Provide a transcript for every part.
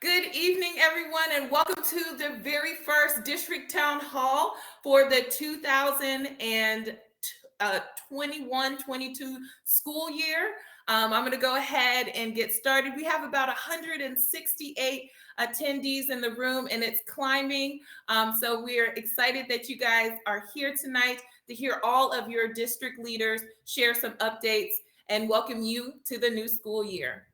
Good evening, everyone, and welcome to the very first District Town Hall for the 2021-22 school year. I'm going to go ahead and get started. We have about 168 attendees in the room, and it's climbing. So we're excited that you guys are here tonight to hear all of your district leaders share some updates and welcome you to the new school year.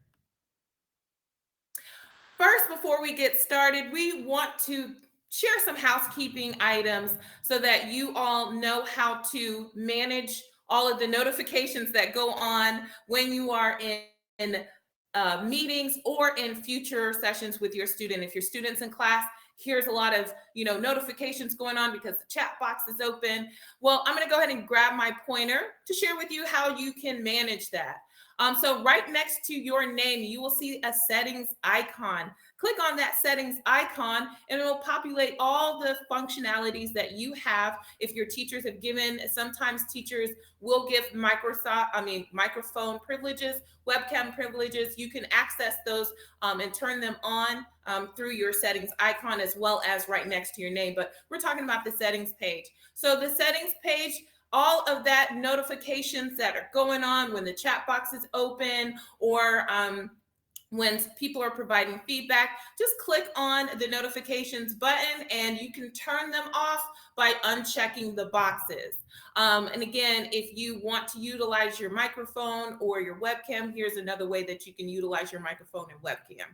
First, before we get started, we want to share some housekeeping items so that you all know how to manage all of the notifications that go on when you are in meetings or in future sessions with your student. If your student's in class, here's a lot of notifications going on because the chat box is open. Well, I'm going to go ahead and grab my pointer to share with you how you can manage that. So right next to your name, you will see a settings icon. Click on that settings icon and it will populate all the functionalities that you have. If your teachers have given, sometimes teachers will give microphone privileges, webcam privileges. You can access those and turn them on through your settings icon as well as right next to your name. But we're talking about the settings page. So the settings page, all of that notifications that are going on when the chat box is open or when people are providing feedback, just click on the notifications button and you can turn them off by unchecking the boxes. And again, if you want to utilize your microphone or your webcam, here's another way that you can utilize your microphone and webcam.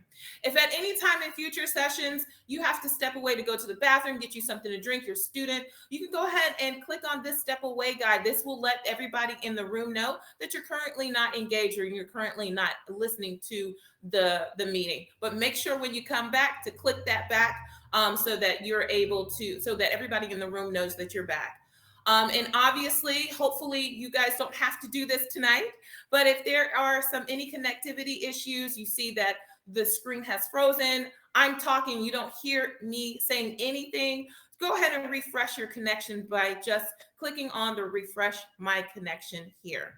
If at any time in future sessions, you have to step away to go to the bathroom, get you something to drink, your student, you can go ahead and click on this step away guide. This will let everybody in the room know that you're currently not engaged or you're currently not listening to the meeting. But make sure when you come back to click that back so that you're able to, so that everybody in the room knows that you're back. And obviously, hopefully you guys don't have to do this tonight, but if there are any connectivity issues, you see that the screen has frozen, I'm talking, you don't hear me saying anything, go ahead and refresh your connection by just clicking on the refresh my connection here.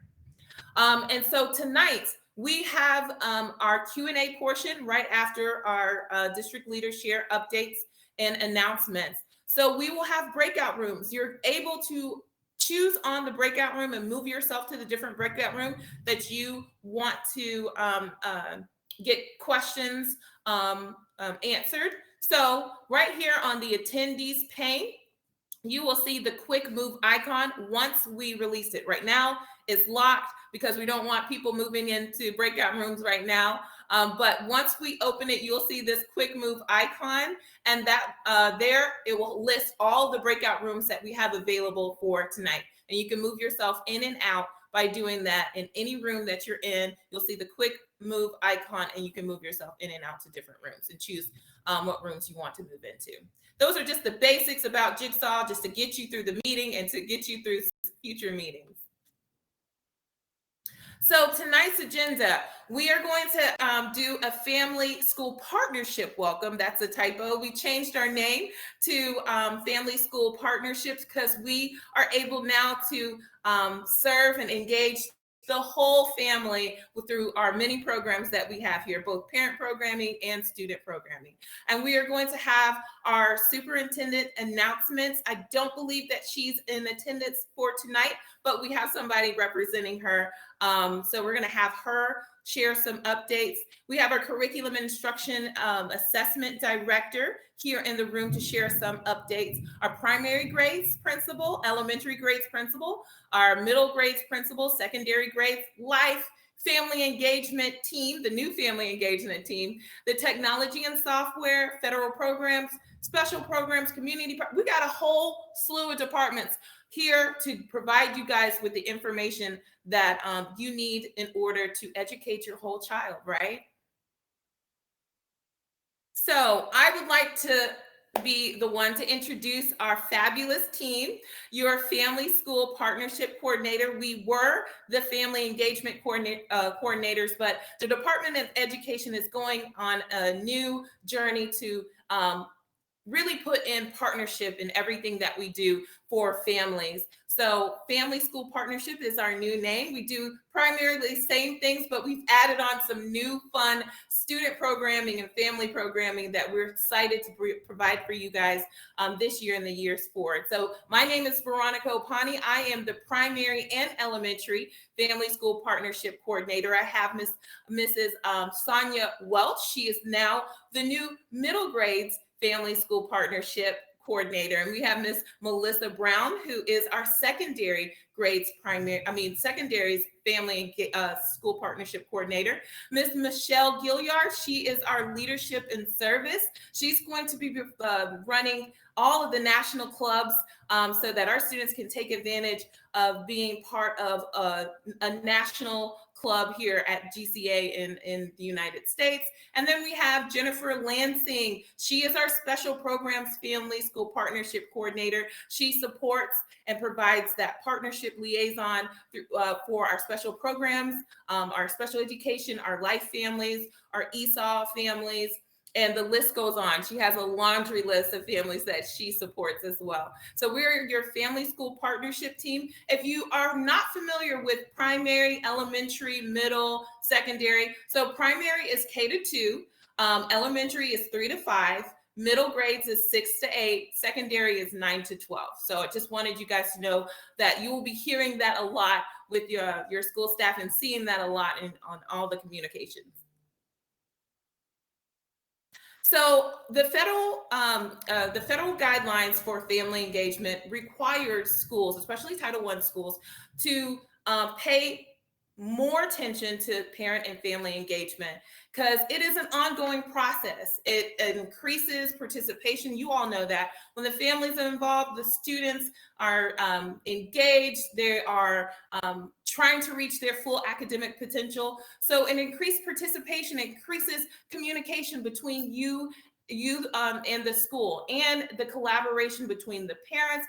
And so tonight, we have our Q&A portion right after our district leaders share updates and announcements. So we will have breakout rooms. You're able to choose on the breakout room and move yourself to the different breakout room that you want to get questions answered. So right here on the attendees pane, you will see the quick move icon once we release it. Right now, it's locked because we don't want people moving into breakout rooms right now. But once we open it, you'll see this quick move icon, and that there it will list all the breakout rooms that we have available for tonight. And you can move yourself in and out by doing that in any room that you're in. You'll see the quick move icon, and you can move yourself in and out to different rooms and choose what rooms you want to move into. Those are just the basics about Jigsaw, just to get you through the meeting and to get you through future meetings. So tonight's agenda, we are going to do a family school partnership welcome. That's a typo. We changed our name to Family School Partnerships because we are able now to serve and engage the whole family through our many programs that we have here, both parent programming and student programming. And we are going to have our superintendent announcements. I don't believe that she's in attendance for tonight, but we have somebody representing her. So we're going to have her share some updates. We have our curriculum instruction assessment director here in the room to share some updates. Our primary grades principal, elementary grades principal, our middle grades principal, secondary grades, life, family engagement team, the new family engagement team, the technology and software, federal programs, special programs, community. We got a whole slew of departments here to provide you guys with the information that you need in order to educate your whole child, right? So I would like to be the one to introduce our fabulous team, your family school partnership coordinator. We were the family engagement coordinators, but the Department of Education is going on a new journey to really put in partnership in everything that we do for families. So Family School Partnership is our new name. We do primarily the same things, but we've added on some new fun student programming and family programming that we're excited to provide for you guys this year and the years forward. So my name is Veronica Opani. I am the primary and elementary Family School Partnership Coordinator. I have Mrs. Sonia Welch. She is now the new middle grades Family School Partnership Coordinator. And we have Miss Melissa Brown, who is our secondary grades secondaries family school partnership coordinator. Miss Michelle Gilliard, she is our leadership and service. She's going to be running all of the national clubs so that our students can take advantage of being part of a national club here at GCA in the United States. And then we have Jennifer Lansing. She is our special programs family school partnership coordinator. She supports and provides that partnership liaison for our special programs, our special education, our life families, our ESOL families, and the list goes on. She has a laundry list of families that she supports as well. So we're your family school partnership team. If you are not familiar with primary, elementary, middle, secondary, so primary is K to 2, elementary is 3 to 5, middle grades is 6 to 8, secondary is 9 to 12. So I just wanted you guys to know that you will be hearing that a lot with your school staff and seeing that a lot on all the communications. So the federal guidelines for family engagement requires schools, especially Title I schools, to pay more attention to parent and family engagement because it is an ongoing process. It increases participation. You all know that when the families are involved, the students are engaged. They are trying to reach their full academic potential. So an increased participation increases communication between you and the school, and the collaboration between the parents,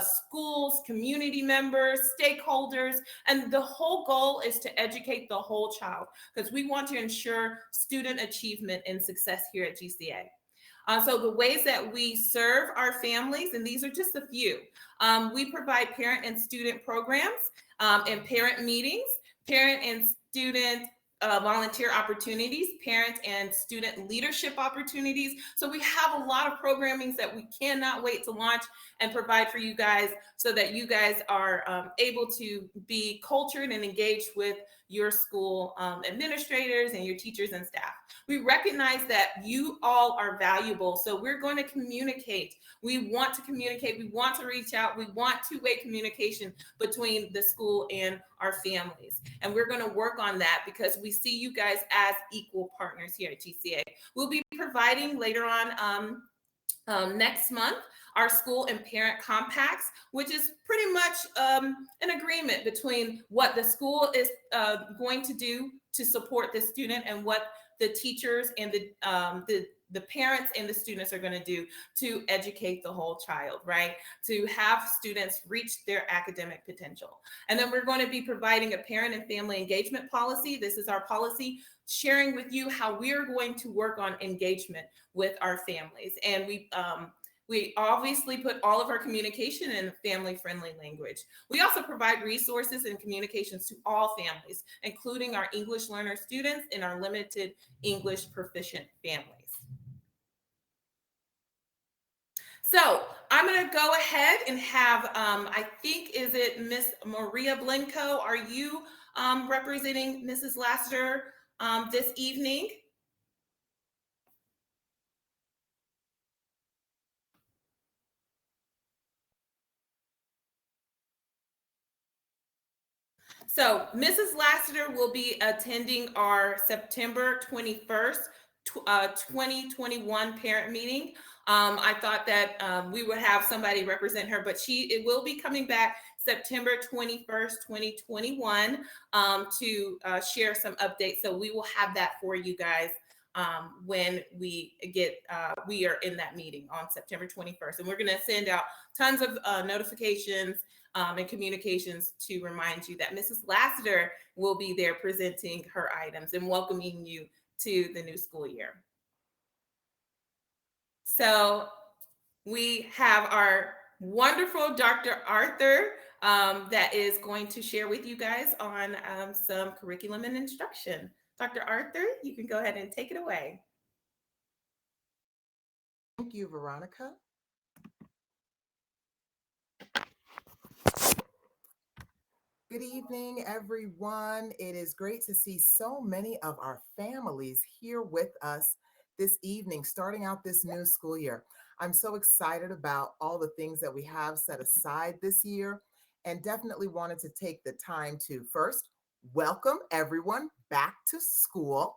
schools, community members, stakeholders, and the whole goal is to educate the whole child because we want to ensure student achievement and success here at GCA. So the ways that we serve our families, and these are just a few, we provide parent and student programs and parent meetings, parent and student volunteer opportunities, parent and student leadership opportunities. So we have a lot of programming that we cannot wait to launch and provide for you guys so that you guys are able to be cultured and engaged with your school administrators and your teachers and staff. We recognize that you all are valuable, so we're going to communicate. We want to communicate. We want to reach out. We want two-way communication between the school and our families. And we're going to work on that because we see you guys as equal partners here at GCA. We'll be providing later on next month our school and parent compacts, which is pretty much an agreement between what the school is going to do to support the student and what the teachers and the parents and the students are going to do to educate the whole child, right? To have students reach their academic potential. And then we're going to be providing a parent and family engagement policy. This is our policy sharing with you how we are going to work on engagement with our families. And we obviously put all of our communication in family-friendly language. We also provide resources and communications to all families, including our English learner students and our limited English proficient families. So I'm going to go ahead and have, I think, is it Miss Maria Blenko? Are you representing Mrs. Lassiter this evening? So Mrs. Lassiter will be attending our September 21st, 2021 parent meeting. I thought that we would have somebody represent her, but it will be coming back September 21st, 2021 to share some updates. So we will have that for you guys when we are in that meeting on September 21st. And we're going to send out tons of notifications and communications to remind you that Mrs. Lassiter will be there presenting her items and welcoming you to the new school year. So we have our wonderful Dr. Arthur that is going to share with you guys on some curriculum and instruction. Dr. Arthur, you can go ahead and take it away. Thank you, Veronica. Good evening, everyone. It is great to see so many of our families here with us this evening, starting out this new school year. I'm so excited about all the things that we have set aside this year, and definitely wanted to take the time to first welcome everyone back to school,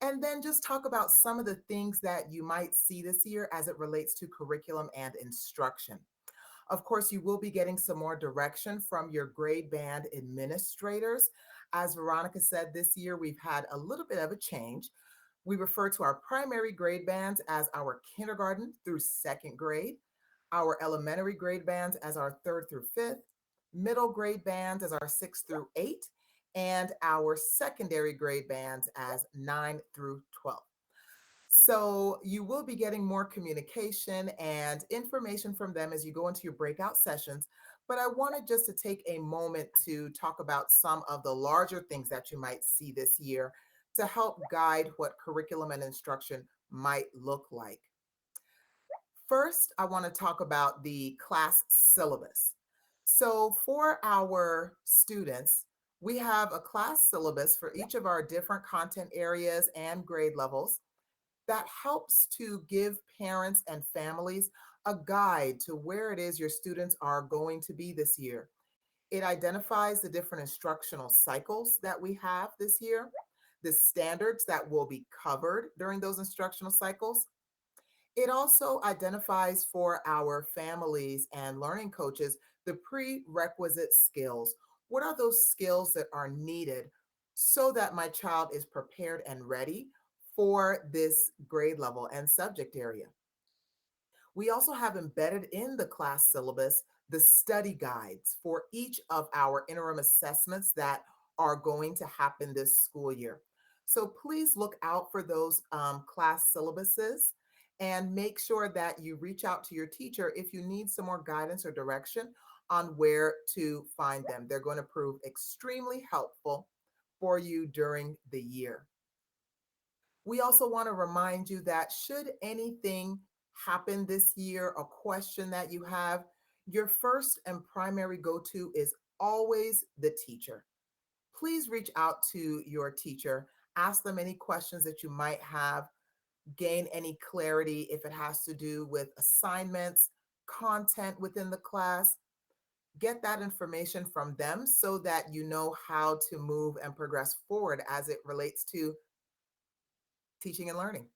and then just talk about some of the things that you might see this year as it relates to curriculum and instruction. Of course, you will be getting some more direction from your grade band administrators. As Veronica said, this year we've had a little bit of a change. We refer to our primary grade bands as our kindergarten through second grade, our elementary grade bands as our third through fifth, middle grade bands as our sixth through eight, and our secondary grade bands as 9 through 12. So you will be getting more communication and information from them as you go into your breakout sessions. But I wanted just to take a moment to talk about some of the larger things that you might see this year to help guide what curriculum and instruction might look like. First, I want to talk about the class syllabus. So for our students, we have a class syllabus for each of our different content areas and grade levels that helps to give parents and families a guide to where it is your students are going to be this year. It identifies the different instructional cycles that we have this year, the standards that will be covered during those instructional cycles. It also identifies for our families and learning coaches the prerequisite skills. What are those skills that are needed so that my child is prepared and ready for this grade level and subject area? We also have embedded in the class syllabus the study guides for each of our interim assessments that are going to happen this school year. So please look out for those class syllabuses and make sure that you reach out to your teacher if you need some more guidance or direction on where to find them. They're going to prove extremely helpful for you during the year. We also want to remind you that should anything happen this year, a question that you have, your first and primary go to is always the teacher. Please reach out to your teacher, ask them any questions that you might have, gain any clarity if it has to do with assignments, content within the class. Get that information from them so that you know how to move and progress forward as it relates to teaching and learning.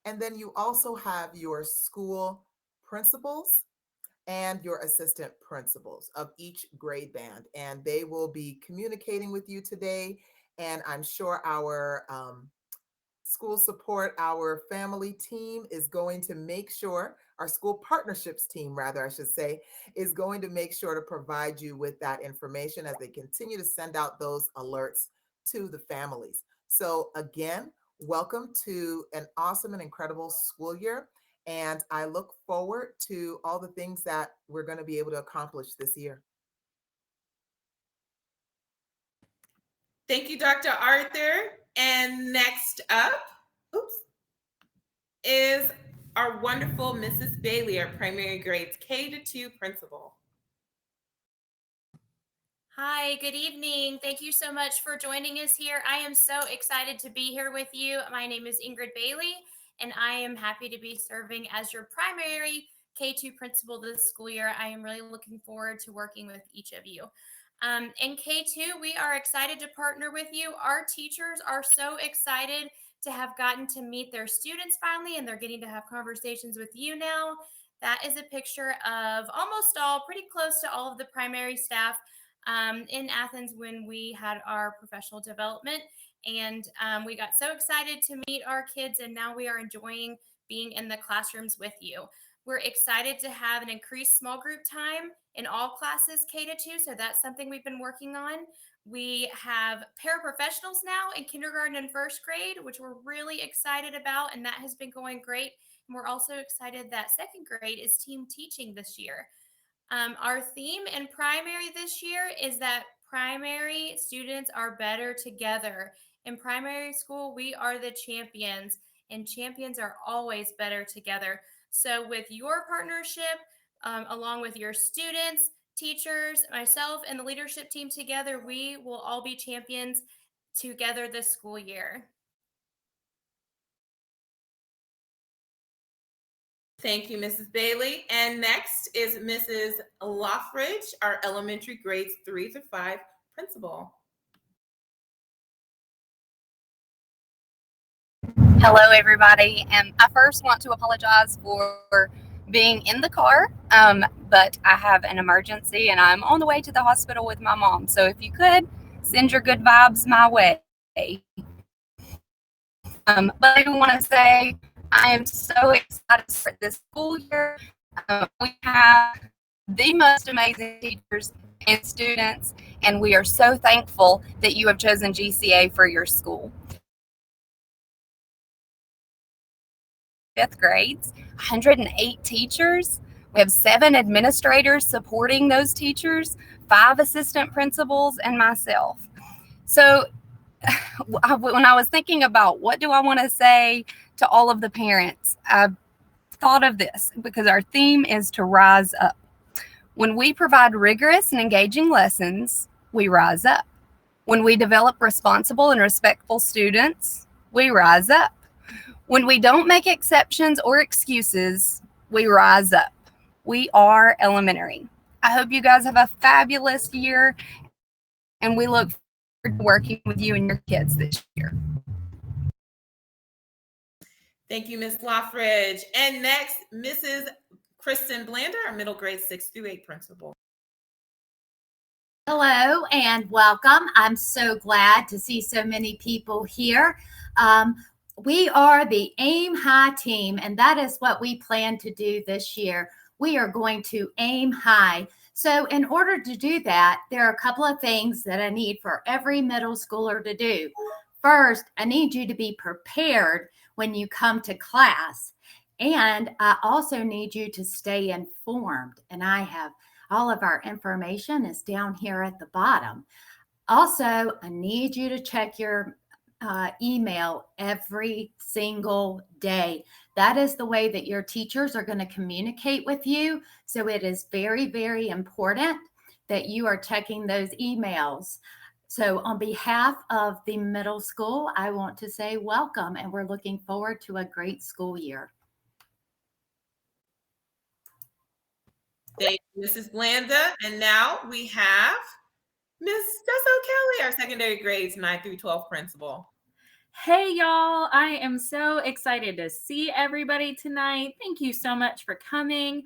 And then you also have your school principals and your assistant principals of each grade band, and they will be communicating with you today. And I'm sure our school support, our family team is going to make sure, our school partnerships team, rather, I should say, is going to make sure to provide you with that information as they continue to send out those alerts to the families. So, again, welcome to an awesome and incredible school year. And I look forward to all the things that we're going to be able to accomplish this year. Thank you, Dr. Arthur. And next up, oops, is our wonderful Mrs. Bailey, our primary grades K to 2 principal. Hi, good evening. Thank you so much for joining us here. I am so excited to be here with you. My name is Ingrid Bailey, and I am happy to be serving as your primary K2 principal this school year. I am really looking forward to working with each of you. In K2, we are excited to partner with you. Our teachers are so excited to have gotten to meet their students finally, and they're getting to have conversations with you now. That is a picture of almost all, pretty close to all of the primary staff in Athens when we had our professional development. And we got so excited to meet our kids, and now we are enjoying being in the classrooms with you. We're excited to have an increased small group time in all classes K to 2. So that's something we've been working on. We have paraprofessionals now in kindergarten and first grade, which we're really excited about, and that has been going great. And we're also excited that second grade is team teaching this year. Our theme in primary this year is that primary students are better together. In primary school, we are the champions, and champions are always better together. So, with your partnership, along with your students, teachers, myself, and the leadership team together, we will all be champions together this school year. Thank you, Mrs. Bailey. And next is Mrs. Loffridge, our elementary grades 3 through 5 principal. Hello, everybody. And I first want to apologize for being in the car, but I have an emergency and I'm on the way to the hospital with my mom. So if you could send your good vibes my way. But I do want to say I am so excited for this school year. We have the most amazing teachers and students, and we are so thankful that you have chosen GCA for your school. Fifth grades, 108 teachers. We have 7 administrators supporting those teachers, 5 assistant principals, and myself. So when I was thinking about what do I want to say to all of the parents, I thought of this because our theme is to rise up. When we provide rigorous and engaging lessons, we rise up. When we develop responsible and respectful students, we rise up. When we don't make exceptions or excuses, we rise up. We are elementary. I hope you guys have a fabulous year, and we look forward to working with you and your kids this year. Thank you, Ms. Loffridge. And next, Mrs. Kristen Blander, our middle grade 6 through 8 principal. Hello and welcome. I'm so glad to see so many people here. We are the Aim High team, and that is what we plan to do this year. We are going to aim high. So in order to do that, there are a couple of things that I need for every middle schooler to do. First, I need you to be prepared when you come to class. And I also need you to stay informed. And I have all of our information is down here at the bottom. Also, I need you to check your email every single day. That is the way that your teachers are going to communicate with you. So it is very, very important that you are checking those emails. So on behalf of the middle school, I want to say welcome, and we're looking forward to a great school year. Thank you, Mrs. Blanda. And now we have Miss Desso Kelly, our secondary grades 9 through 12 principal. Hey, y'all. I am so excited to see everybody tonight. Thank you so much for coming.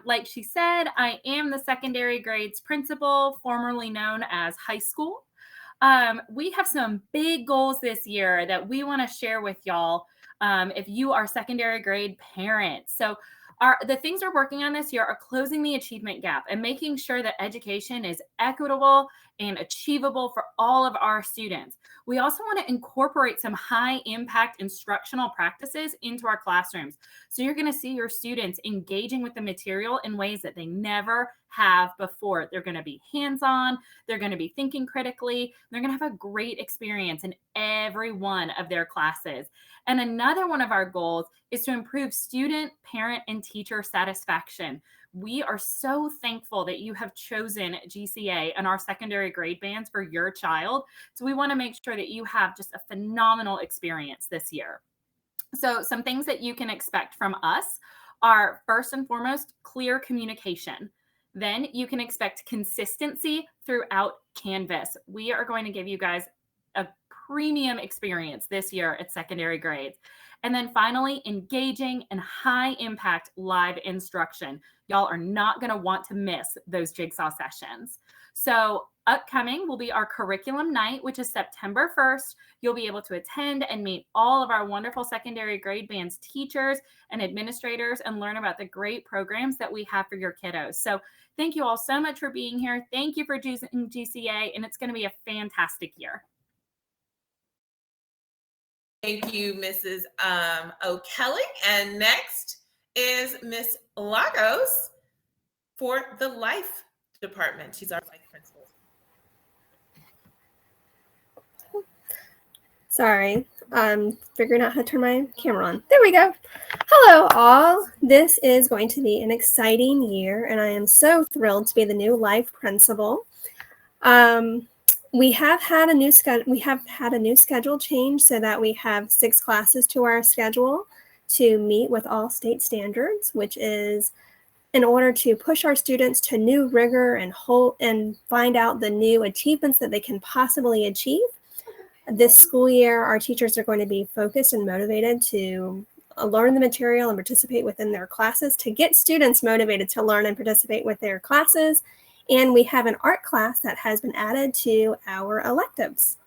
Like she said, I am the secondary grades principal, formerly known as high school. We have some big goals this year that we want to share with y'all if you are secondary grade parents. So the things we're working on this year are closing the achievement gap and making sure that education is equitable and achievable for all of our students. We also want to incorporate some high impact instructional practices into our classrooms. So you're going to see your students engaging with the material in ways that they never have before. They're going to be hands-on, they're going to be thinking critically, they're going to have a great experience in every one of their classes. And another one of our goals is to improve student, parent, and teacher satisfaction. We are so thankful that you have chosen GCA and our secondary grade bands for your child. So we want to make sure that you have just a phenomenal experience this year. So some things that you can expect from us are, first and foremost, clear communication. Then you can expect consistency throughout Canvas. We are going to give you guys a premium experience this year at secondary grades. And then finally, engaging and high impact live instruction. Y'all are not going to want to miss those jigsaw sessions. So upcoming will be our curriculum night, which is September 1st. You'll be able to attend and meet all of our wonderful secondary grade bands teachers and administrators and learn about the great programs that we have for your kiddos. So thank you all so much for being here. Thank you for choosing GCA, and it's going to be a fantastic year. Thank you, Mrs. O'Kelly. And next is Miss Lagos for the life department. She's our life principal. Sorry, I'm figuring out how to turn my camera on. There we go. Hello, all. This is going to be an exciting year, and I am so thrilled to be the new life principal. We have had a new schedule change so that we have 6 classes to our schedule to meet with all state standards, which is in order to push our students to new rigor and find out the new achievements that they can possibly achieve. This school year, our teachers are going to be focused and motivated to learn the material and participate within their classes to get students motivated to learn and participate with their classes. And we have an art class that has been added to our electives.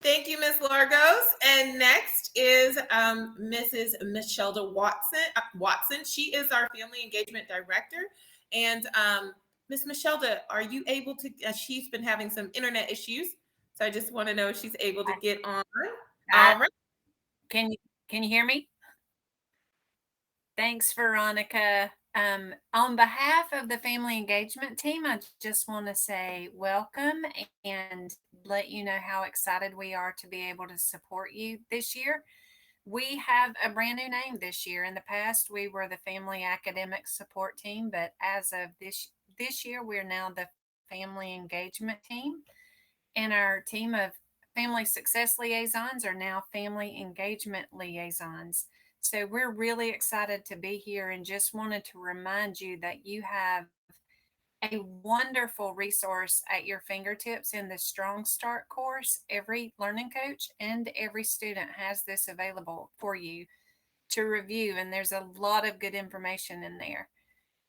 Thank you, Ms. Largos. And next is Mrs. Michelda Watson. She is our Family Engagement Director. And Ms. Michelda, are you able to, she's been having some internet issues. So I just want to know if she's able to get on. All right. Can you hear me? Thanks, Veronica. On behalf of the family engagement team, I just want to say welcome and let you know how excited we are to be able to support you this year. We have a brand new name this year. In the past, we were the Family Academic Support Team, but as of this year, we're now the Family Engagement Team. And our team of Family Success Liaisons are now Family Engagement Liaisons. So we're really excited to be here and just wanted to remind you that you have a wonderful resource at your fingertips in the Strong Start course. Every learning coach and every student has this available for you to review, and there's a lot of good information in there.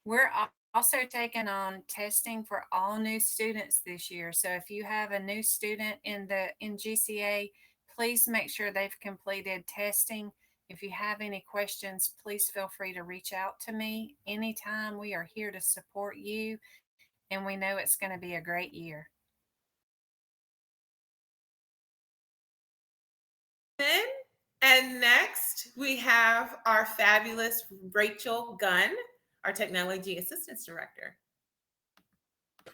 We're also taking on testing for all new students this year. So if you have a new student in GCA, please make sure they've completed testing. If you have any questions, please feel free to reach out to me anytime. We are here to support you, and we know it's going to be a great year. And next, we have our fabulous Rachel Gunn, our Technology Assistance Director.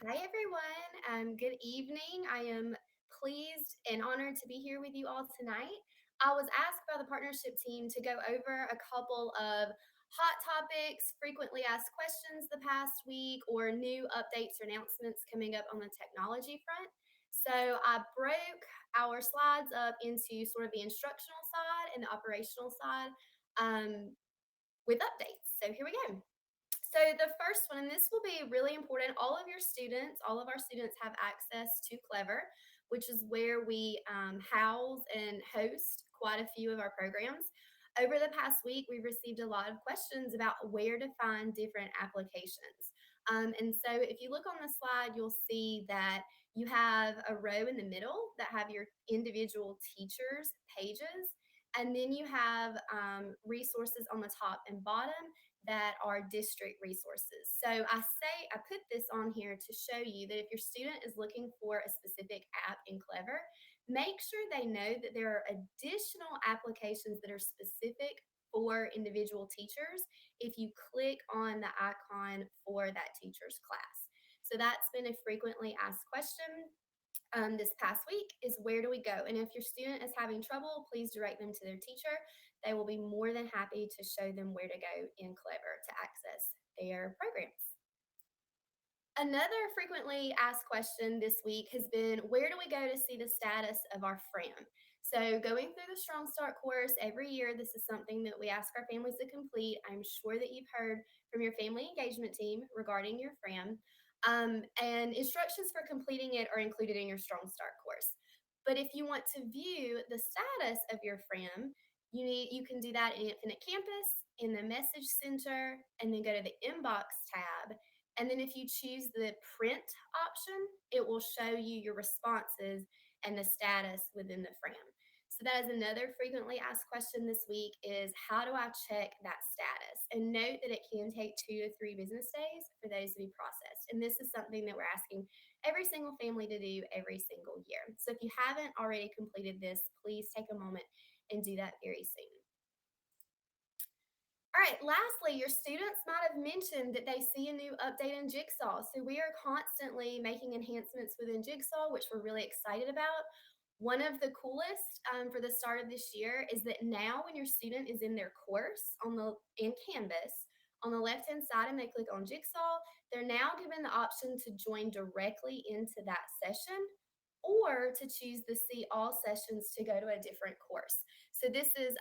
Hi, everyone. Good evening. I am pleased and honored to be here with you all tonight. I was asked by the partnership team to go over a couple of hot topics, frequently asked questions the past week, or new updates or announcements coming up on the technology front. So I broke our slides up into sort of the instructional side and the operational side with updates. So here we go. So the first one, and this will be really important, all of our students have access to Clever, which is where we house and host quite a few of our programs. Over the past week, we've received a lot of questions about where to find different applications. And so if you look on the slide, you'll see that you have a row in the middle that have your individual teachers' pages. And then you have resources on the top and bottom that are district resources. So I put this on here to show you that if your student is looking for a specific app in Clever, make sure they know that there are additional applications that are specific for individual teachers if you click on the icon for that teacher's class. So that's been a frequently asked question this past week is where do we go? And if your student is having trouble, please direct them to their teacher. They will be more than happy to show them where to go in Clever to access their programs. Another frequently asked question this week has been, where do we go to see the status of our FRAM? So going through the Strong Start course every year, this is something that we ask our families to complete. I'm sure that you've heard from your family engagement team regarding your FRAM. And instructions for completing it are included in your Strong Start course. But if you want to view the status of your FRAM, you can do that in Infinite Campus. in the message center, and then go to the inbox tab. And then if you choose the print option, it will show you your responses and the status within the Fram. So that is another frequently asked question this week is how do I check that status? And note that it can take 2 to 3 business days for those to be processed. And this is something that we're asking every single family to do every single year. So if you haven't already completed this, please take a moment and do that very soon. All right, lastly, your students might have mentioned that they see a new update in Jigsaw. So we are constantly making enhancements within Jigsaw, which we're really excited about. One of the coolest for the start of this year is that now when your student is in their course in Canvas, on the left-hand side and they click on Jigsaw, they're now given the option to join directly into that session or to choose the See All sessions to go to a different course. So this is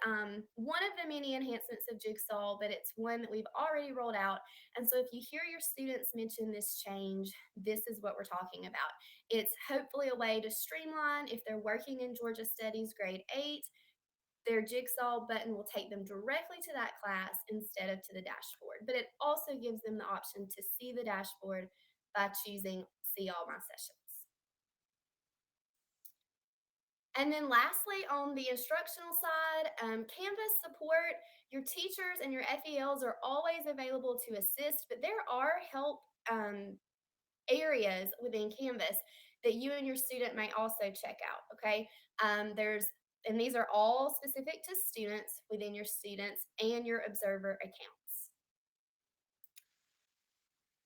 one of the many enhancements of Jigsaw, but it's one that we've already rolled out. And so if you hear your students mention this change, this is what we're talking about. It's hopefully a way to streamline if they're working in Georgia Studies grade 8, their Jigsaw button will take them directly to that class instead of to the dashboard. But it also gives them the option to see the dashboard by choosing See All My Sessions. And then lastly, on the instructional side, Canvas support, your teachers and your FELs are always available to assist, but there are help areas within Canvas that you and your student may also check out, okay? And these are all specific to students within your students and your observer accounts.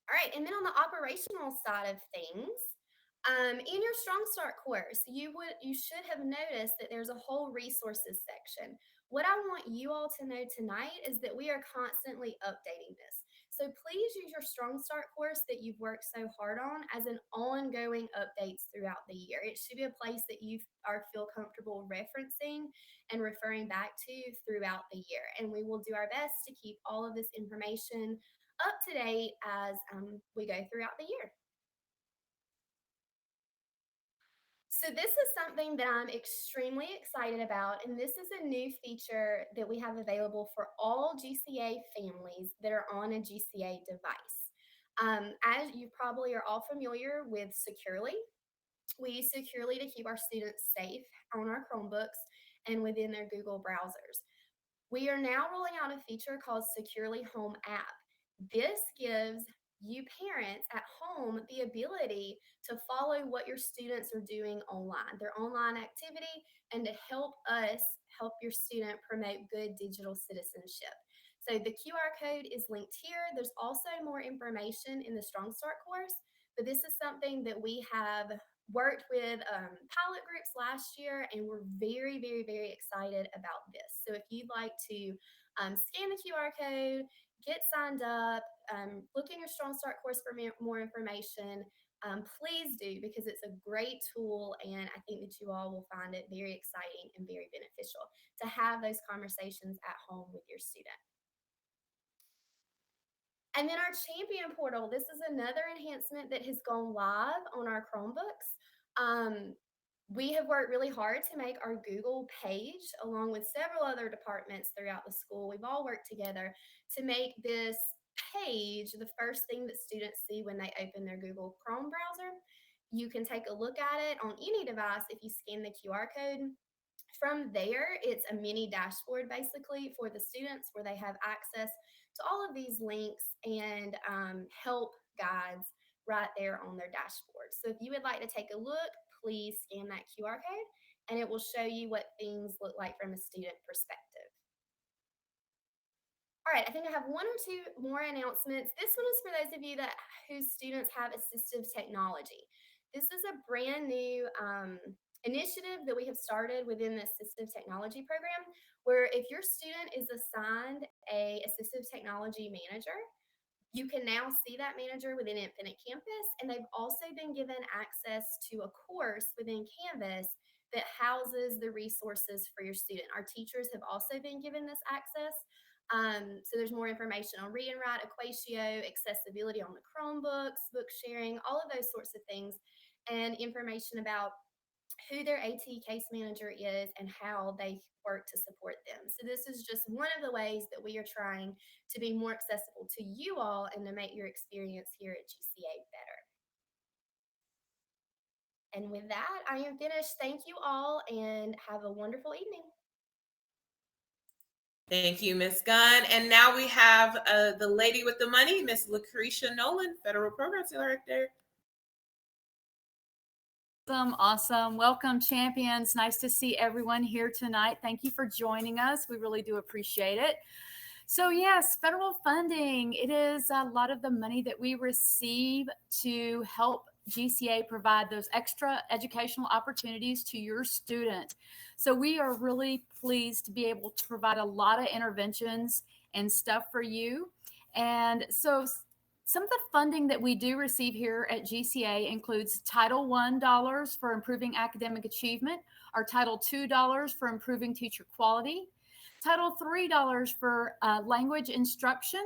All right, and then on the operational side of things, in your Strong Start course, you should have noticed that there's a whole resources section. What I want you all to know tonight is that we are constantly updating this. So please use your Strong Start course that you've worked so hard on as an ongoing updates throughout the year. It should be a place that you feel comfortable referencing and referring back to throughout the year. And we will do our best to keep all of this information up to date as we go throughout the year. So this is something that I'm extremely excited about, and this is a new feature that we have available for all GCA families that are on a GCA device. As you probably are all familiar with Securely, we use Securely to keep our students safe on our Chromebooks and within their Google browsers. We are now rolling out a feature called Securely Home app. This gives you parents at home the ability to follow what your students are doing online, their online activity, and to help your student promote good digital citizenship. So the QR code is linked here. There's also more information in the Strong Start course, but this is something that we have worked with pilot groups last year, and we're very, very, very excited about this. So if you'd like to scan the QR code, get signed up, look in your Strong Start course for more information, please do, because it's a great tool, and I think that you all will find it very exciting and very beneficial to have those conversations at home with your student. And then our Champion portal, this is another enhancement that has gone live on our Chromebooks. We have worked really hard to make our Google page, along with several other departments throughout the school. We've all worked together to make this page the first thing that students see when they open their Google Chrome browser. You can take a look at it on any device if you scan the QR code. From there, it's a mini dashboard basically for the students where they have access to all of these links and help guides right there on their dashboard. So if you would like to take a look, please scan that QR code and it will show you what things look like from a student perspective. All right, I think I have one or two more announcements. This one is for those of you whose students have assistive technology. This is a brand new initiative that we have started within the assistive technology program, where if your student is assigned a assistive technology manager, you can now see that manager within Infinite Campus, and they've also been given access to a course within Canvas that houses the resources for your student. Our teachers have also been given this access. So there's more information on read and write, Equatio, accessibility on the Chromebooks, book sharing, all of those sorts of things, and information about who their AT case manager is, and how they work to support them. So this is just one of the ways that we are trying to be more accessible to you all and to make your experience here at GCA better. And with that, I am finished. Thank you all and have a wonderful evening. Thank you, Ms. Gunn. And now we have the lady with the money, Ms. Lucretia Nolan, Federal Programs Director. Awesome. Welcome, champions. Nice to see everyone here tonight. Thank you for joining us. We really do appreciate it. So yes, federal funding, it is a lot of the money that we receive to help GCA provide those extra educational opportunities to your student. So we are really pleased to be able to provide a lot of interventions and stuff for you. And so some of the funding that we do receive here at GCA includes Title I dollars for improving academic achievement, our Title II dollars for improving teacher quality, Title III dollars for language instruction,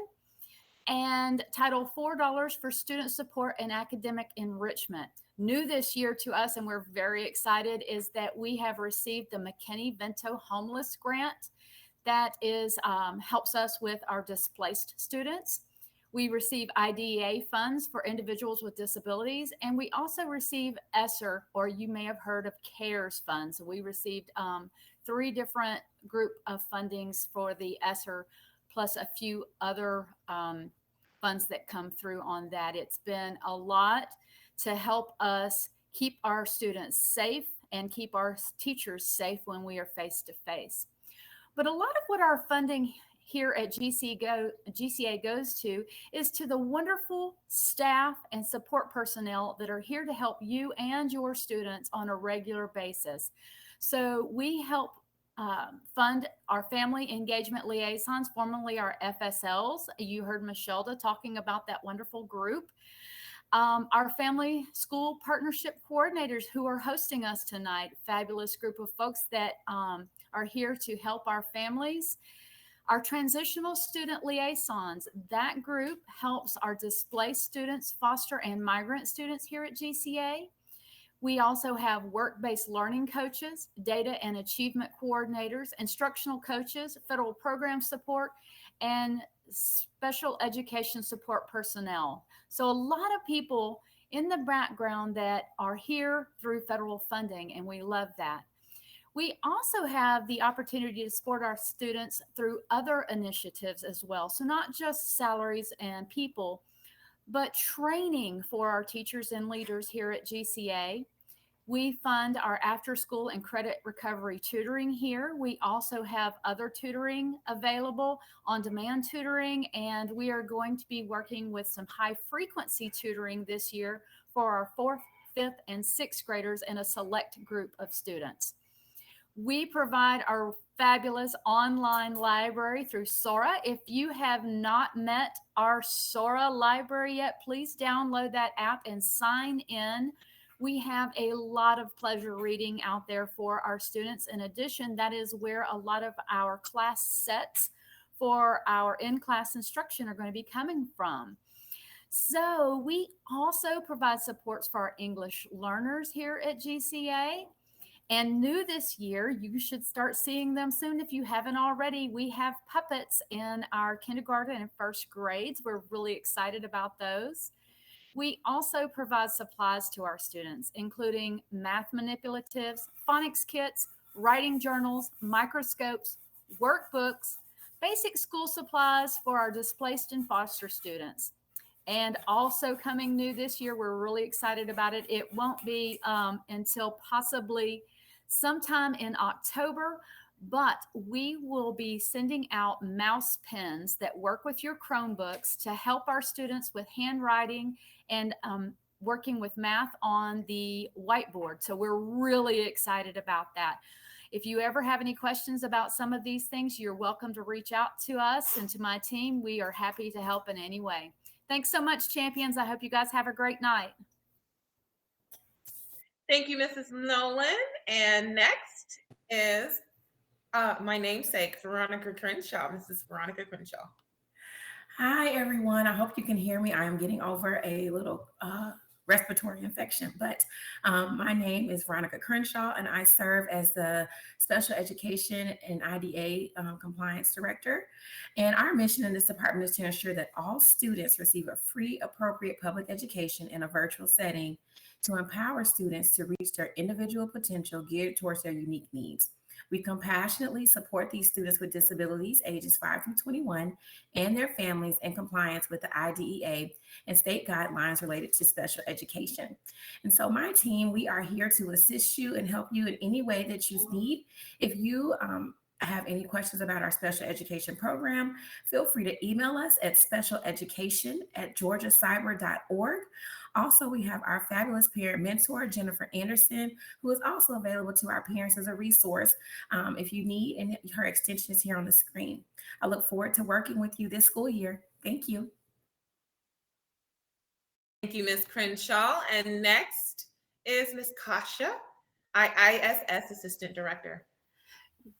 and Title IV dollars for student support and academic enrichment. New this year to us, and we're very excited, is that we have received the McKinney-Vento Homeless Grant that is helps us with our displaced students. We receive IDEA funds for individuals with disabilities, and we also receive ESSER, or you may have heard of CARES funds. We received 3 different group of fundings for the ESSER, plus a few other funds that come through on that. It's been a lot to help us keep our students safe and keep our teachers safe when we are face to face. But a lot of what our funding here at GCA goes to is to the wonderful staff and support personnel that are here to help you and your students on a regular basis. So we help fund our family engagement liaisons, formerly our FSLs. You heard Michelda talking about that wonderful group. Our family school partnership coordinators who are hosting us tonight, fabulous group of folks that are here to help our families. Our transitional student liaisons, that group helps our displaced students, foster and migrant students here at GCA. We also have work-based learning coaches, data and achievement coordinators, instructional coaches, federal program support, and special education support personnel. So a lot of people in the background that are here through federal funding, and we love that. We also have the opportunity to support our students through other initiatives as well. So not just salaries and people, but training for our teachers and leaders here at GCA. We fund our after school and credit recovery tutoring here. We also have other tutoring available, on-demand tutoring, and we are going to be working with some high frequency tutoring this year for our 4th, 5th, and 6th graders and a select group of students. We provide our fabulous online library through Sora. If you have not met our Sora library yet, please download that app and sign in. We have a lot of pleasure reading out there for our students. In addition, that is where a lot of our class sets for our in-class instruction are going to be coming from. So we also provide supports for our English learners here at GCA. And new this year, you should start seeing them soon if you haven't already. We have puppets in our kindergarten and 1st grades. We're really excited about those. We also provide supplies to our students, including math manipulatives, phonics kits, writing journals, microscopes, workbooks, basic school supplies for our displaced and foster students. And also coming new this year, we're really excited about it. It won't be until possibly sometime in October, but we will be sending out mouse pens that work with your Chromebooks to help our students with handwriting and working with math on the whiteboard. So we're really excited about that. If you ever have any questions about some of these things, you're welcome to reach out to us and to my team. We are happy to help in any way. Thanks so much, champions. I hope you guys have a great night. Thank you, Mrs. Nolan. And next is my namesake, Veronica Crenshaw, Mrs. Veronica Crenshaw. Hi, everyone. I hope you can hear me. I am getting over a little respiratory infection. But my name is Veronica Crenshaw, and I serve as the Special Education and IDA Compliance Director. And our mission in this department is to ensure that all students receive a free, appropriate public education in a virtual setting to empower students to reach their individual potential geared towards their unique needs. We compassionately support these students with disabilities ages 5 through 21 and their families in compliance with the IDEA and state guidelines related to special education. And so my team, we are here to assist you and help you in any way that you need. If you have any questions about our special education program, feel free to email us at specialeducation@georgiacyber.org. Also, we have our fabulous parent mentor, Jennifer Anderson, who is also available to our parents as a resource if you need, and her extension is here on the screen. I look forward to working with you this school year. Thank you. Thank you, Ms. Crenshaw. And next is Ms. Kasha, ISS Assistant Director.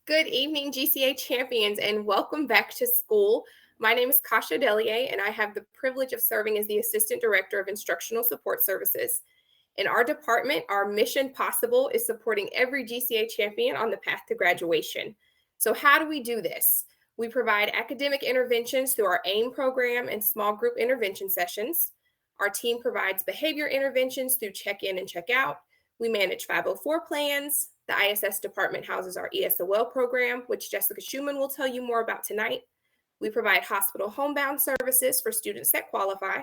Good evening, GCA Champions, and welcome back to school. My name is Kasha Delier, and I have the privilege of serving as the Assistant Director of Instructional Support Services. In our department, our mission possible is supporting every GCA champion on the path to graduation. So how do we do this? We provide academic interventions through our AIM program and small group intervention sessions. Our team provides behavior interventions through check-in and check-out. We manage 504 plans. The ISS department houses our ESOL program, which Jessica Schumann will tell you more about tonight. We provide hospital homebound services for students that qualify.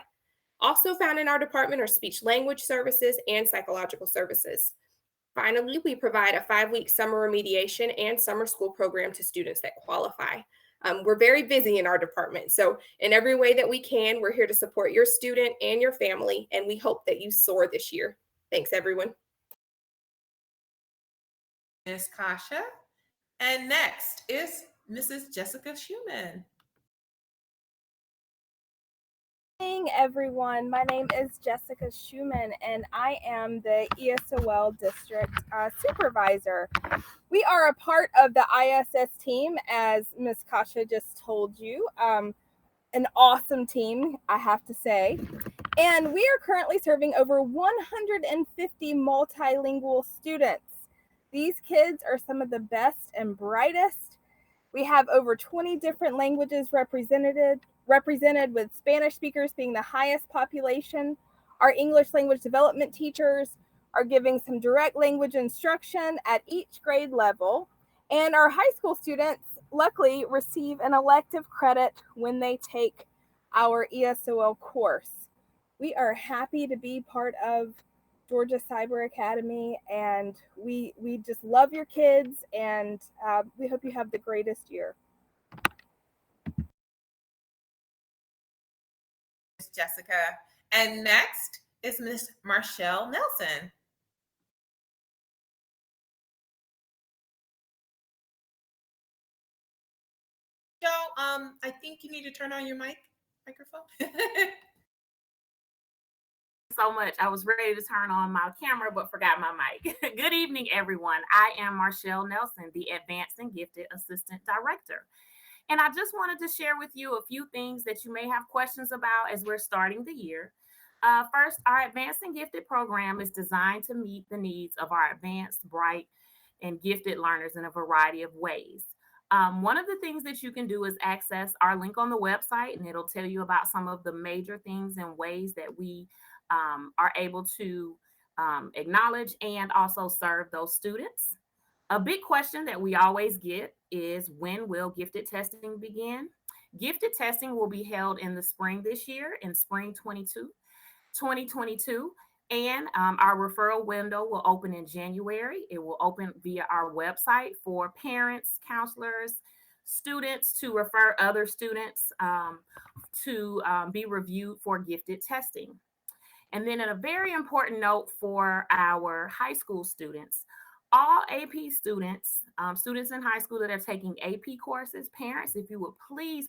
Also found in our department are speech language services and psychological services. Finally, we provide a 5-week summer remediation and summer school program to students that qualify. We're very busy in our department, so in every way that we can, we're here to support your student and your family, and we hope that you soar this year. Thanks, everyone. Ms. Kasha. And next is Mrs. Jessica Schumann. Good evening, everyone. My name is Jessica Schumann, and I am the ESOL District Supervisor. We are a part of the ISS team, as Ms. Kasha just told you. An awesome team, I have to say. And we are currently serving over 150 multilingual students. These kids are some of the best and brightest. We have over 20 different languages represented with Spanish speakers being the highest population. Our English language development teachers are giving some direct language instruction at each grade level. And our high school students luckily receive an elective credit when they take our ESOL course. We are happy to be part of Georgia Cyber Academy, and we just love your kids, and we hope you have the greatest year. Ms. Jessica. And next is Ms. Marshall Nelson. Joe, I think you need to turn on your microphone. So much. I was ready to turn on my camera, but forgot my mic. Good evening, everyone. I am Marshall Nelson, the Advanced and Gifted Assistant Director. And I just wanted to share with you a few things that you may have questions about as we're starting the year. First, our Advanced and Gifted program is designed to meet the needs of our advanced, bright, and gifted learners in a variety of ways. One of the things that you can do is access our link on the website, and it'll tell you about some of the major things and ways that we are able to acknowledge and also serve those students. A big question that we always get is, when will gifted testing begin? Gifted testing will be held in the spring this year, in spring 2022. And our referral window will open in January. It will open via our website for parents, counselors, students to refer other students to be reviewed for gifted testing. And then, a very important note for our high school students, all AP students, students in high school that are taking AP courses, parents, if you would please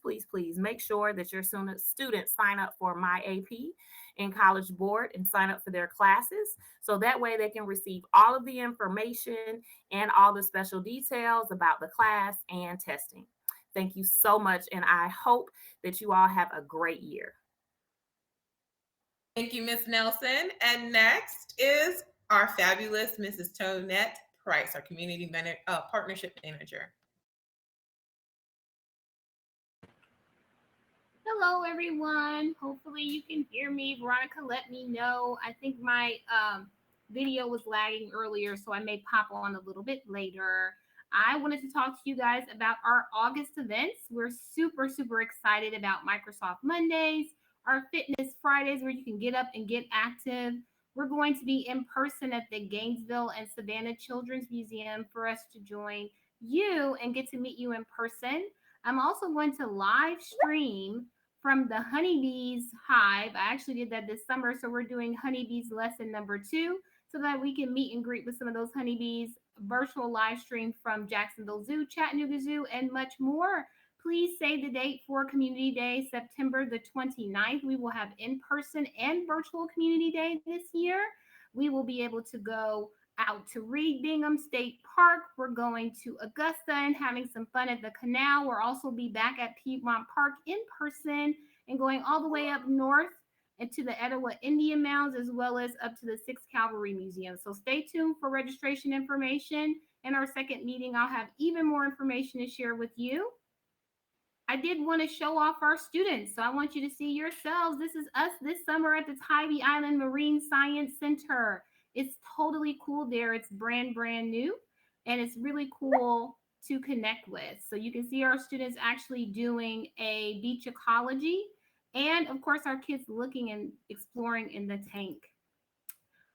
make sure that your students sign up for My AP in College Board and sign up for their classes. So that way they can receive all of the information and all the special details about the class and testing. Thank you so much. And I hope that you all have a great year. Thank you, Ms. Nelson. And next is our fabulous Mrs. Tonette Price, our community partnership manager. Hello, everyone. Hopefully you can hear me. Veronica, let me know. I think my video was lagging earlier, so I may pop on a little bit later. I wanted to talk to you guys about our August events. We're super, super excited about Microsoft Mondays, our Fitness Fridays, where you can get up and get active. We're going to be in person at the Gainesville and Savannah Children's Museum for us to join you and get to meet you in person. I'm also going to live stream from the Honeybees Hive. I actually did that this summer, so we're doing Honeybees lesson number 2 so that we can meet and greet with some of those honeybees, virtual live stream from Jacksonville Zoo, Chattanooga Zoo, and much more. Please save the date for Community Day, September the 29th. We will have in-person and virtual Community Day this year. We will be able to go out to Reed Bingham State Park. We're going to Augusta and having some fun at the canal. We'll also be back at Piedmont Park in person and going all the way up north and to the Etowah Indian Mounds, as well as up to the 6th Cavalry Museum. So stay tuned for registration information. In our second meeting, I'll have even more information to share with you. I did want to show off our students, so I want you to see yourselves. This is us this summer at the Tybee Island Marine Science Center. It's totally cool there. It's brand new, and it's really cool to connect with. So you can see our students actually doing a beach ecology, and of course our kids looking and exploring in the tank.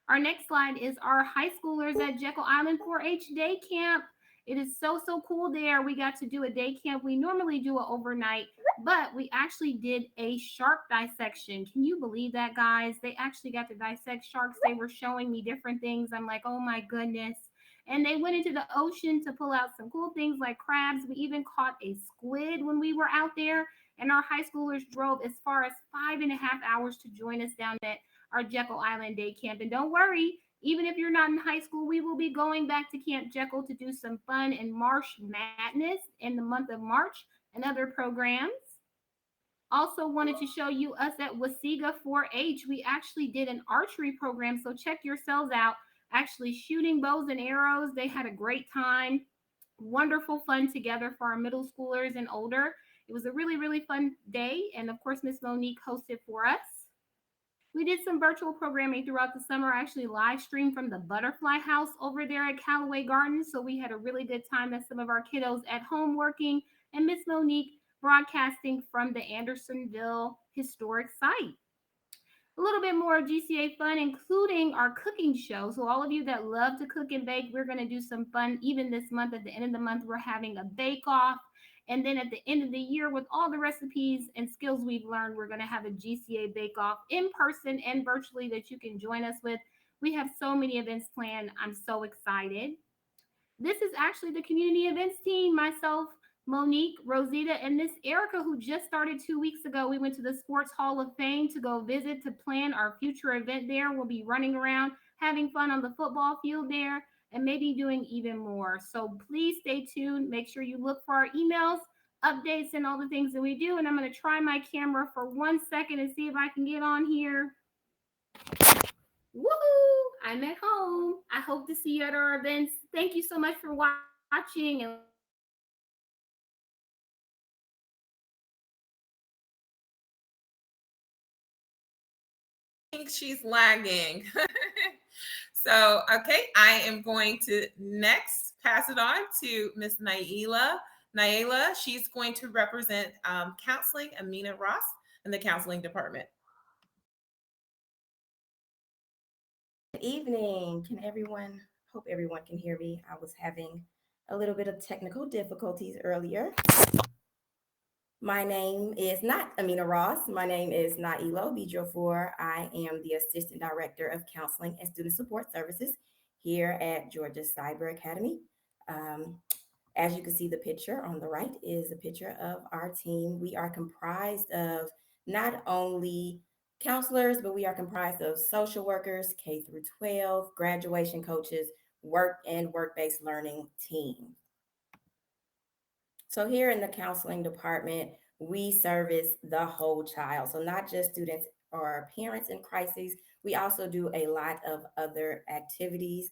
Our next slide is our high schoolers at Jekyll Island 4-H Day Camp. It is so cool there. We got to do a day camp. We normally do it overnight, but we actually did a shark dissection. Can you believe that, guys? They actually got to dissect sharks. They were showing me different things. I'm like, oh my goodness. And they went into the ocean to pull out some cool things like crabs. We even caught a squid when we were out there. And our high schoolers drove as far as 5.5 hours to join us down at our Jekyll Island Day Camp. And don't worry, even if you're not in high school, we will be going back to Camp Jekyll to do some fun and Marsh Madness in the month of March and other programs. Also wanted to show you us at Wasiga 4-H. We actually did an archery program, so check yourselves out. Actually shooting bows and arrows. They had a great time. Wonderful fun together for our middle schoolers and older. It was a really fun day, and of course, Miss Monique hosted for us. We did some virtual programming throughout the summer. I actually live streamed from the Butterfly House over there at Callaway Gardens. So we had a really good time as some of our kiddos at home working, and Miss Monique broadcasting from the Andersonville Historic Site. A little bit more GCA fun, including our cooking show. So all of you that love to cook and bake, we're going to do some fun even this month. At the end of the month, we're having a bake-off. And then at the end of the year, with all the recipes and skills we've learned, we're going to have a GCA bake-off in person and virtually that you can join us with. We have so many events planned. I'm so excited. This is actually the community events team, myself, Monique, Rosita, and Miss Erica, who just started 2 weeks ago. We went to the Sports Hall of Fame to go visit to plan our future event there. We'll be running around, having fun on the football field there, and maybe doing even more. So please stay tuned. Make sure you look for our emails, updates, and all the things that we do. And I'm going to try my camera for 1 second and see if I can get on here. Woohoo! I'm at home. I hope to see you at our events. Thank you so much for watching. And I think she's lagging. So, okay, I am going to next pass it on to Miss Naila. Naila, she's going to represent counseling, Amina Ross, in the counseling department. Good evening. Hope everyone can hear me. I was having a little bit of technical difficulties earlier. My name is not Amina Ross. My name is Naila Bijofor. I am the Assistant Director of Counseling and Student Support Services here at Georgia Cyber Academy. As you can see, the picture on the right is a picture of our team. We are comprised of not only counselors, but we are comprised of social workers, K through 12, graduation coaches, work and work-based learning team. So here in the counseling department, we service the whole child. So not just students or parents in crises. We also do a lot of other activities.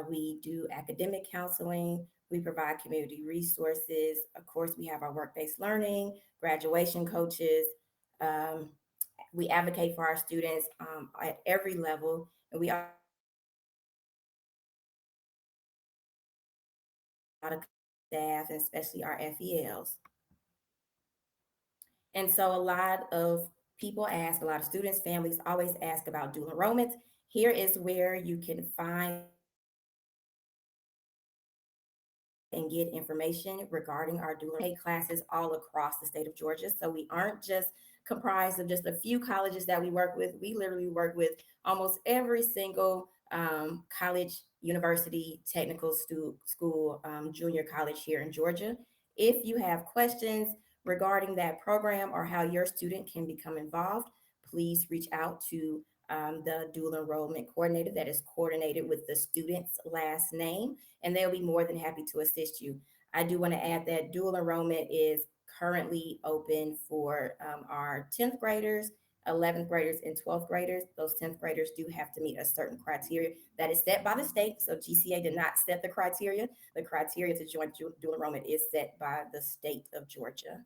We do academic counseling. We provide community resources. Of course, we have our work-based learning, graduation coaches. We advocate for our students at every level, and we also have a lot of staff, and especially our FELs. And so a lot of people ask, a lot of students, families always ask about dual enrollments. Here is where you can find and get information regarding our dual classes all across the state of Georgia. So we aren't just comprised of just a few colleges that we work with. We literally work with almost every single college, university, technical school, junior college here in Georgia. If you have questions regarding that program or how your student can become involved, please reach out to the dual enrollment coordinator that is coordinated with the student's last name, and they'll be more than happy to assist you. I do want to add that dual enrollment is currently open for our 10th graders, 11th graders, and 12th graders. Those 10th graders do have to meet a certain criteria that is set by the state. So GCA did not set the criteria. The criteria to join dual enrollment is set by the state of Georgia.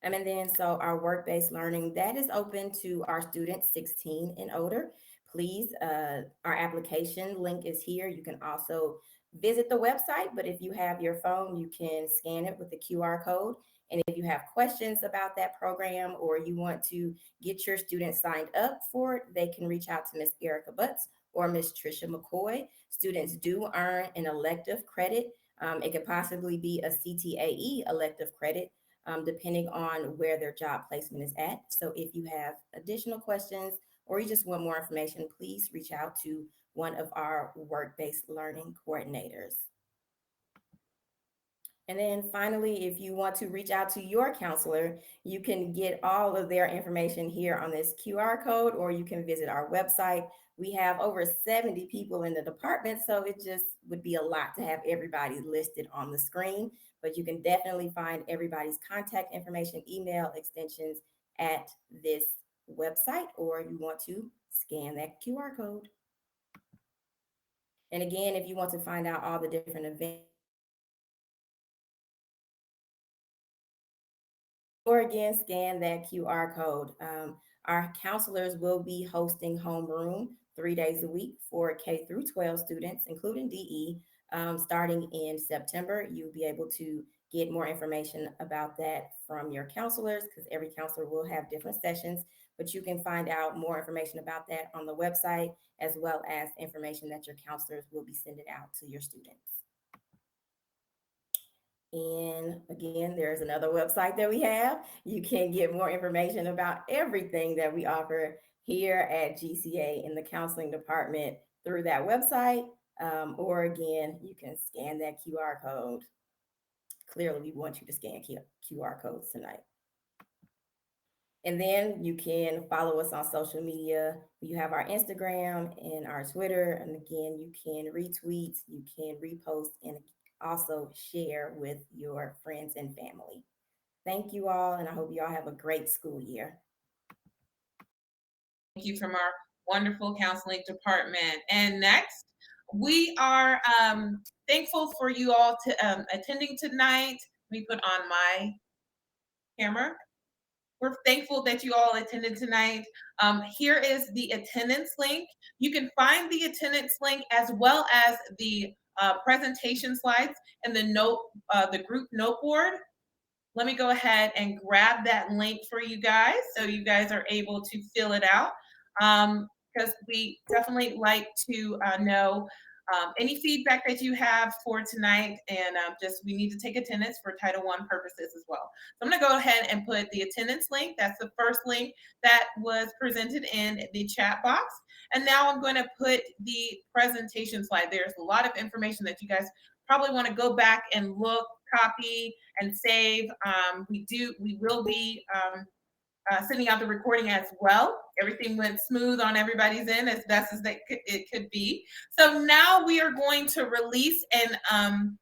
And then so our work-based learning, that is open to our students 16 and older. Please, our application link is here. You can also visit the website, but if you have your phone, you can scan it with the QR code. And if you have questions about that program or you want to get your students signed up for it, they can reach out to Miss Erica Butts or Miss Trisha McCoy. Students do earn an elective credit. It could possibly be a CTAE elective credit, depending on where their job placement is at. So if you have additional questions or you just want more information, please reach out to one of our work-based learning coordinators. And then finally, if you want to reach out to your counselor, you can get all of their information here on this QR code, or you can visit our website. We have over 70 people in the department, so it just would be a lot to have everybody listed on the screen, but you can definitely find everybody's contact information, email, extensions at this website, or you want to scan that QR code. And again, if you want to find out all the different events, or again, scan that QR code. Our counselors will be hosting homeroom 3 days a week for K through 12 students, including DE. Starting in September, you'll be able to get more information about that from your counselors, because every counselor will have different sessions, but you can find out more information about that on the website, as well as information that your counselors will be sending out to your students. And again, there's another website that we have. You can get more information about everything that we offer here at GCA in the counseling department through that website. Or again, you can scan that QR code. Clearly, we want you to scan QR codes tonight. And then you can follow us on social media. You have our Instagram and our Twitter. And again, you can retweet, you can repost, and also share with your friends and family. Thank you all, and I hope you all have a great school year. Thank you from our wonderful counseling department. And next, we are thankful for you all to attending tonight. Let me put on my camera. We're thankful that you all attended tonight. Here is the attendance link. You can find the attendance link as well as the presentation slides and the group note board. Let me go ahead and grab that link for you guys so you guys are able to fill it out, because we definitely like to know any feedback that you have for tonight, and we need to take attendance for Title I purposes as well. So I'm going to go ahead and put the attendance link. That's the first link that was presented in the chat box. And now I'm going to put the presentation slide. There's a lot of information that you guys probably want to go back and look, copy, and save. We will be sending out the recording as well. Everything went smooth on everybody's end as best as it could be. So now we are going to release and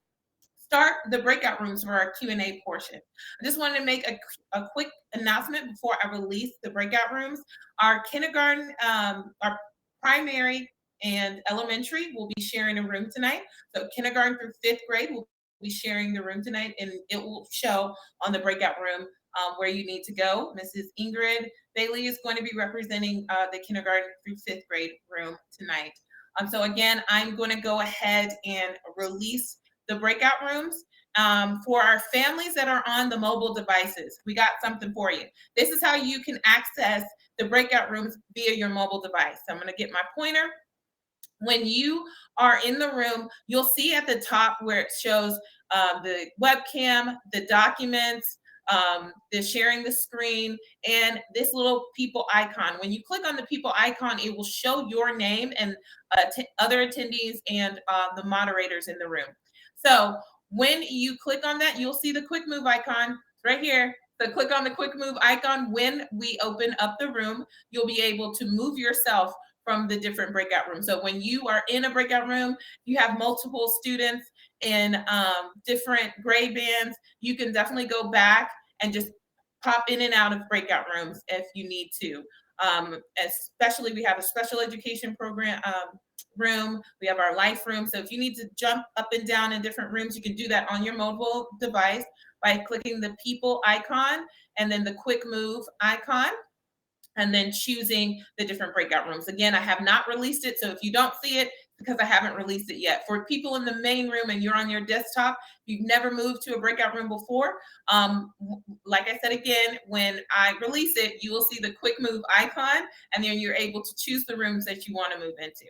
start the breakout rooms for our Q&A portion. I just wanted to make a quick announcement before I release the breakout rooms. Our kindergarten, our primary and elementary will be sharing a room tonight. So kindergarten through 5th grade will be sharing the room tonight, and it will show on the breakout room where you need to go. Mrs. Ingrid Bailey is going to be representing the kindergarten through 5th grade room tonight. So again, I'm going to go ahead and release the breakout rooms. For our families that are on the mobile devices, we got something for you. This is how you can access the breakout rooms via your mobile device. So I'm going to get my pointer. When you are in the room, you'll see at the top where it shows the webcam, the documents, the sharing the screen, and this little people icon. When you click on the people icon, it will show your name and other attendees and the moderators in the room. So when you click on that, you'll see the quick move icon right here. So click on the quick move icon. When we open up the room, you'll be able to move yourself from the different breakout rooms. So when you are in a breakout room, you have multiple students in different grade bands, you can definitely go back and just pop in and out of breakout rooms if you need to. Especially we have a special education program room, we have our life room. So if you need to jump up and down in different rooms, you can do that on your mobile device by clicking the people icon and then the quick move icon, and then choosing the different breakout rooms. Again, I have not released it, so if you don't see it, because I haven't released it yet. For people in the main room and you're on your desktop, you've never moved to a breakout room before, like I said again, when I release it, you will see the quick move icon, and then you're able to choose the rooms that you want to move into.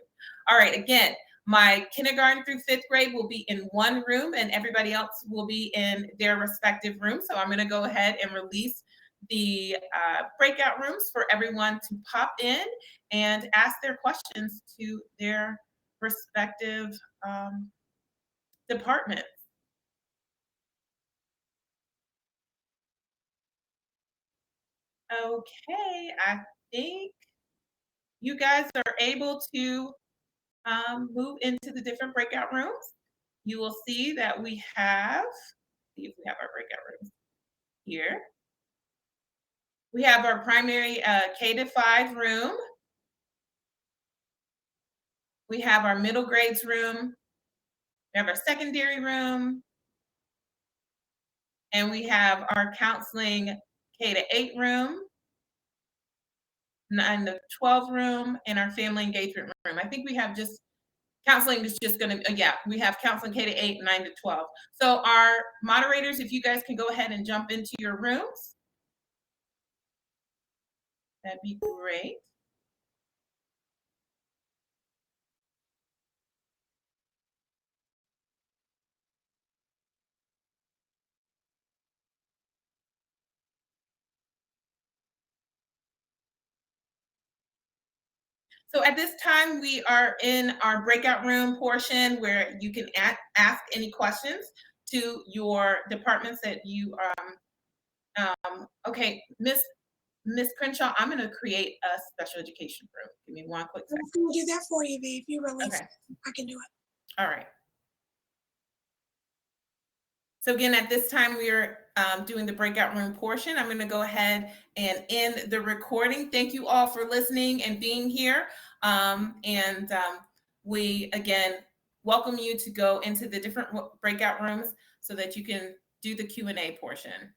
All right, again, my kindergarten through 5th grade will be in one room, and everybody else will be in their respective room. So I'm going to go ahead and release the breakout rooms for everyone to pop in and ask their questions to their respective departments. Okay, I think you guys are able to move into the different breakout rooms. You will see that we have, see if we have our breakout rooms here. We have our primary K-5 room. We have our middle grades room. We have our secondary room. And we have our counseling K-8 room, 9-12 room, and our family engagement room. I think we have just, counseling is just gonna, yeah, we have counseling K-8, 9-12. So our moderators, if you guys can go ahead and jump into your rooms, that'd be great. So at this time, we are in our breakout room portion where you can ask any questions to your departments that you okay, Miss Crenshaw, I'm going to create a special education room. Give me one quick second. I can do that for you, V. If you release Okay. I can do it. All right. So again, at this time, we are doing the breakout room portion. I'm going to go ahead and end the recording. Thank you all for listening and being here. We, again, welcome you to go into the different breakout rooms so that you can do the Q&A portion.